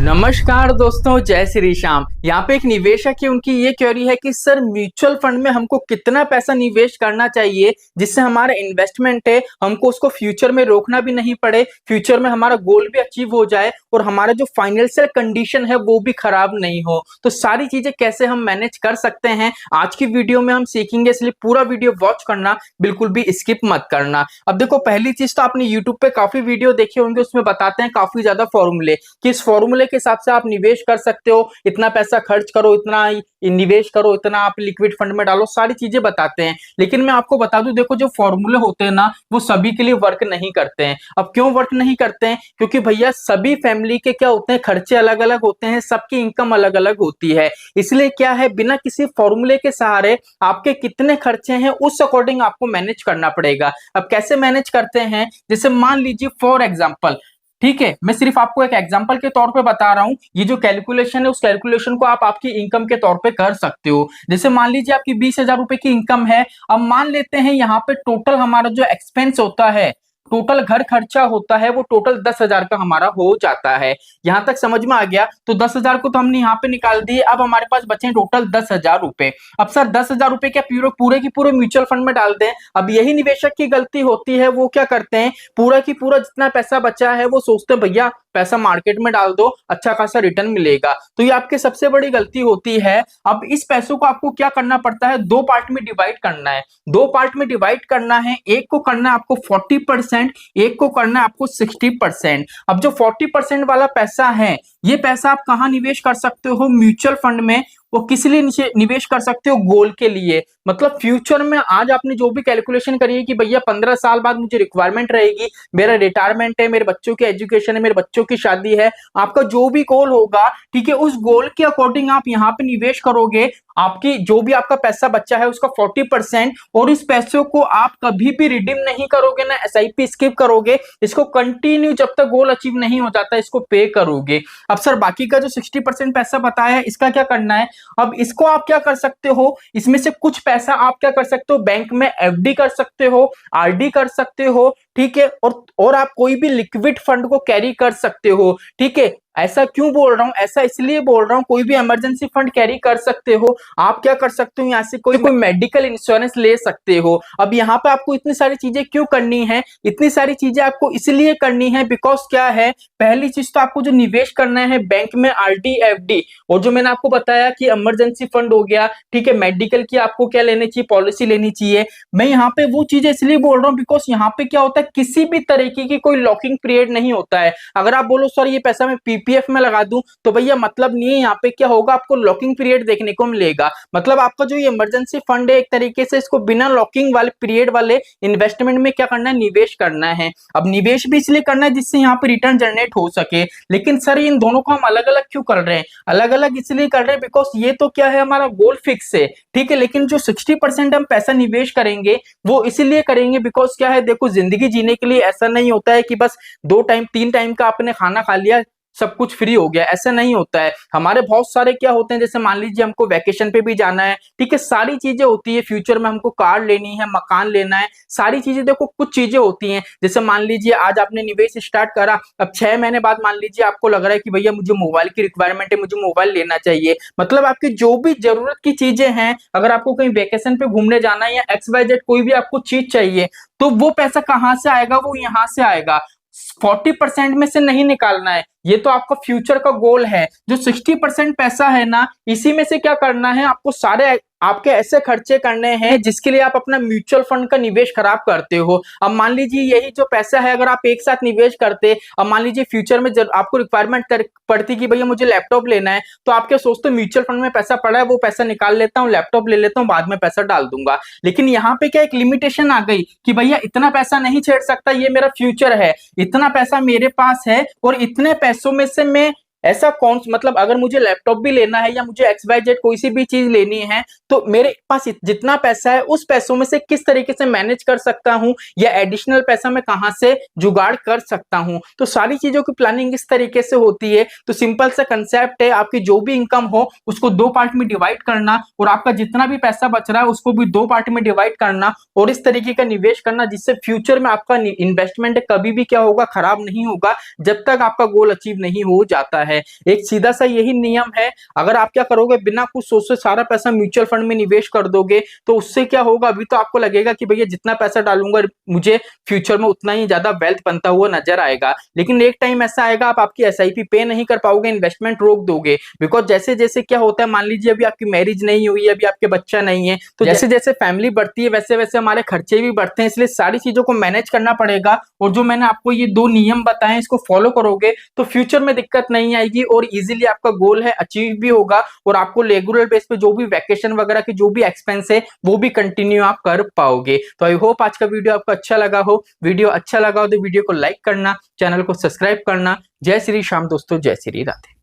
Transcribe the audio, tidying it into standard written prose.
नमस्कार दोस्तों, जय श्री श्याम। यहाँ पे एक निवेशक है, उनकी ये क्वेरी है कि सर म्यूचुअल फंड में हमको कितना पैसा निवेश करना चाहिए जिससे हमारा इन्वेस्टमेंट है हमको उसको फ्यूचर में रोकना भी नहीं पड़े, फ्यूचर में हमारा गोल भी अचीव हो जाए और हमारा जो फाइनेंशियल कंडीशन है वो भी खराब नहीं हो। तो सारी चीजें कैसे हम मैनेज कर सकते हैं आज की वीडियो में हम सीखेंगे, इसलिए पूरा वीडियो वॉच करना, बिल्कुल भी स्किप मत करना। अब देखो, पहली चीज तो आपने यूट्यूब पे काफी वीडियो देखे होंगे, उसमें बताते हैं काफी ज्यादा फॉर्मूले कि इस फॉर्मूले के हिसाब से आप निवेश कर सकते हो, इतना पैसा खर्च करो, इतना निवेश करो, इतना आप लिक्विड फंड में डालो, सारी चीजें बताते हैं। लेकिन मैं आपको बता दूं, देखो जो फॉर्मूले होते हैं ना वो सभी के लिए वर्क नहीं करते हैं। अब क्यों वर्क नहीं करते हैं? क्योंकि भैया सभी फैमिली के क्या होते हैं, खर्चे अलग अलग होते हैं, सबकी इनकम अलग अलग होती है। इसलिए क्या है, बिना किसी फॉर्मूले के सहारे आपके कितने खर्चे हैं उस अकॉर्डिंग आपको मैनेज करना पड़ेगा। अब कैसे मैनेज करते हैं, जैसे मान लीजिए फॉर एग्जाम्पल, ठीक है, मैं सिर्फ आपको एक एग्जांपल के तौर पे बता रहा हूं, ये जो कैलकुलेशन है उस कैलकुलेशन को आप आपकी इनकम के तौर पे कर सकते हो। जैसे मान लीजिए आपकी 20,000 रुपए की इनकम है। अब मान लेते हैं यहाँ पे टोटल हमारा जो एक्सपेंस होता है, टोटल घर खर्चा होता है, वो टोटल 10,000 का हमारा हो जाता है। यहां तक समझ में आ गया? तो 10,000 को तो हमने यहाँ पे निकाल दिए, अब हमारे पास बचे टोटल 10,000 रुपए। अब सर 10,000 रुपए क्या पूरे की पूरे म्यूचुअल फंड में डाल दें? अब यही निवेशक की गलती होती है, वो क्या करते हैं, पूरा की पूरा जितना पैसा बचा है वो सोचते हैं भैया पैसा मार्केट में डाल दो, अच्छा खासा रिटर्न मिलेगा। तो ये आपकी सबसे बड़ी गलती होती है। अब इस पैसों को आपको क्या करना पड़ता है, दो पार्ट में डिवाइड करना है। दो पार्ट में डिवाइड करना है, एक को करना है आपको 40%, एक को करना है आपको 60%। अब जो 40% वाला पैसा है, ये पैसा आप कहाँ निवेश कर सकते हो, म्यूचुअल फंड में। वो किस लिए निवेश कर सकते हो, गोल के लिए। मतलब फ्यूचर में आज आपने जो भी कैलकुलेशन करी है कि भैया 15 साल बाद मुझे रिक्वायरमेंट रहेगी, मेरा रिटायरमेंट है, मेरे बच्चों की एजुकेशन है, मेरे बच्चों की शादी है, आपका जो भी गोल होगा, ठीक है, उस गोल के अकॉर्डिंग आप यहाँ पे निवेश करोगे। आपकी जो भी आपका पैसा बचा है उसका 40%, और इस पैसों को आप कभी भी रिडीम नहीं करोगे ना एसआईपी स्किप करोगे, इसको कंटिन्यू जब तक गोल अचीव नहीं हो जाता इसको पे करोगे। अब सर बाकी का जो 60% पैसा बताया है, इसका क्या करना है? अब इसको आप क्या कर सकते हो, इसमें से कुछ पैसा आप क्या कर सकते हो, बैंक में एफडी कर सकते हो, आरडी कर सकते हो, ठीक है, और आप कोई भी लिक्विड फंड को कैरी कर सकते हो, ठीक है। ऐसा क्यों बोल रहा हूं, ऐसा इसलिए बोल रहा हूं, कोई भी इमरजेंसी फंड कैरी कर सकते हो। आप क्या कर सकते हो, यहाँ से कोई मेडिकल इंश्योरेंस ले सकते हो। अब यहाँ पे आपको इतनी सारी चीजें क्यों करनी है, इतनी सारी चीजें आपको इसलिए करनी है बिकॉज क्या है, पहली चीज तो आपको जो निवेश करना है बैंक में आरडी एफडी, और जो मैंने आपको बताया कि इमरजेंसी फंड हो गया, ठीक है, मेडिकल की आपको क्या लेनी चाहिए, पॉलिसी लेनी चाहिए। मैं यहाँ पे वो चीजें इसलिए बोल रहा हूँ बिकॉज यहाँ पे क्या होता है, किसी भी तरीके की कोई लॉकिंग पीरियड नहीं होता है। अगर आप बोलो सर ये पैसा मैं पीपीएफ में लगा दूं, तो भैया मतलब नहीं है, यहाँ पे क्या होगा, आपको लॉकिंग पीरियड देखने को मिलेगा। मतलब आपका जो ये इमरजेंसी फंड है, एक तरीके से इसको बिना लॉकिंग वाले पीरियड वाले इन्वेस्टमेंट में क्या करना है, निवेश करना है। अब निवेश भी इसलिए करना है जिससे यहाँ पे रिटर्न जनरेट हो सके। लेकिन सर इन दोनों को हम अलग अलग क्यों कर रहे हैं? अलग अलग इसलिए कर रहे हैं बिकॉज ये तो क्या है, हमारा गोल फिक्स है, ठीक है। लेकिन जो 60% हम पैसा निवेश करेंगे वो इसीलिए करेंगे बिकॉज क्या है, देखो जिंदगी जीने के लिए ऐसा नहीं होता है कि बस 2 टाइम 3 टाइम का आपने खाना खा लिया सब कुछ फ्री हो गया, ऐसा नहीं होता है। हमारे बहुत सारे क्या होते हैं, जैसे मान लीजिए हमको वैकेशन पे भी जाना है, ठीक है, सारी चीजें होती है। फ्यूचर में हमको कार लेनी है, मकान लेना है, सारी चीजें, देखो कुछ चीजें होती हैं। जैसे मान लीजिए आज आपने निवेश स्टार्ट करा, अब 6 महीने बाद मान लीजिए आपको लग रहा है कि भैया मुझे मोबाइल की रिक्वायरमेंट है, मुझे मोबाइल लेना चाहिए। मतलब आपकी जो भी जरूरत की चीजें हैं, अगर आपको कहीं वेकेशन पे घूमने जाना है या XYZ कोई भी आपको चीज चाहिए, तो वो पैसा कहां से आएगा, वो यहां से आएगा। 40% में से नहीं निकालना है, ये तो आपका फ्यूचर का गोल है। जो 60% पैसा है ना, इसी में से क्या करना है, आपको सारे आपके ऐसे खर्चे करने हैं जिसके लिए आप अपना म्यूचुअल फंड का निवेश खराब करते हो। अब मान लीजिए यही जो पैसा है अगर आप एक साथ निवेश करते, अब मान लीजिए फ्यूचर में जब आपको रिक्वायरमेंट पड़ती कि भैया मुझे लैपटॉप लेना है, तो आप क्या सोचते हो, म्यूचुअल फंड में पैसा पड़ा है, वो पैसा निकाल लेता हूँ, लैपटॉप ले लेता हूँ, बाद में पैसा डाल दूंगा। लेकिन यहाँ पे क्या एक लिमिटेशन आ गई कि भैया इतना पैसा नहीं छेड़ सकता, ये मेरा फ्यूचर है, इतना पैसा मेरे पास है, और इतने पैसों में से मैं ऐसा कौन, मतलब अगर मुझे लैपटॉप भी लेना है या मुझे XYZ कोई सी भी चीज लेनी है, तो मेरे पास जितना पैसा है उस पैसों में से किस तरीके से मैनेज कर सकता हूं, या एडिशनल पैसा मैं कहां से जुगाड़ कर सकता हूं। तो सारी चीजों की प्लानिंग इस तरीके से होती है। तो सिंपल सा कंसेप्ट है, आपकी जो भी इनकम हो उसको 2 पार्ट में डिवाइड करना, और आपका जितना भी पैसा बच रहा है उसको भी 2 पार्ट में डिवाइड करना, और इस तरीके का निवेश करना जिससे फ्यूचर में आपका इन्वेस्टमेंट कभी भी क्या होगा, खराब नहीं होगा, जब तक आपका गोल अचीव नहीं हो जाता है। है। एक सीधा सा यही नियम है, अगर आप क्या करोगे, बिना कुछ सोचे सारा पैसा म्यूचुअल फंड में निवेश कर दोगे तो उससे क्या होगा, अभी तो आपको लगेगा कि भैया जितना पैसा डालूंगा मुझे फ्यूचर में उतना ही ज्यादा वेल्थ बनता हुआ नजर आएगा, लेकिन एक टाइम ऐसा आएगा आप आपकी एसआईपी पे नहीं कर पाओगे, इन्वेस्टमेंट रोक दोगे। बिकॉज जैसे जैसे क्या होता है, मान लीजिए अभी आपकी मैरिज नहीं हुई है, अभी आपके बच्चा नहीं है, तो जैसे जैसे फैमिली बढ़ती है वैसे वैसे हमारे खर्चे भी बढ़ते हैं, इसलिए सारी चीजों को मैनेज करना पड़ेगा। और जो मैंने आपको ये 2 नियम बताए इसको फॉलो करोगे तो फ्यूचर में दिक्कत नहीं आएगी और इजीली आपका गोल है अचीव भी होगा, और आपको रेगुलर बेस पे जो भी वैकेशन वगैरह की जो भी एक्सपेंस है वो भी कंटिन्यू आप कर पाओगे। तो आई होप आज का वीडियो आपको अच्छा लगा हो। वीडियो अच्छा लगा हो तो वीडियो को लाइक करना, चैनल को सब्सक्राइब करना। जय श्री श्याम दोस्तों, जय श्री राधे।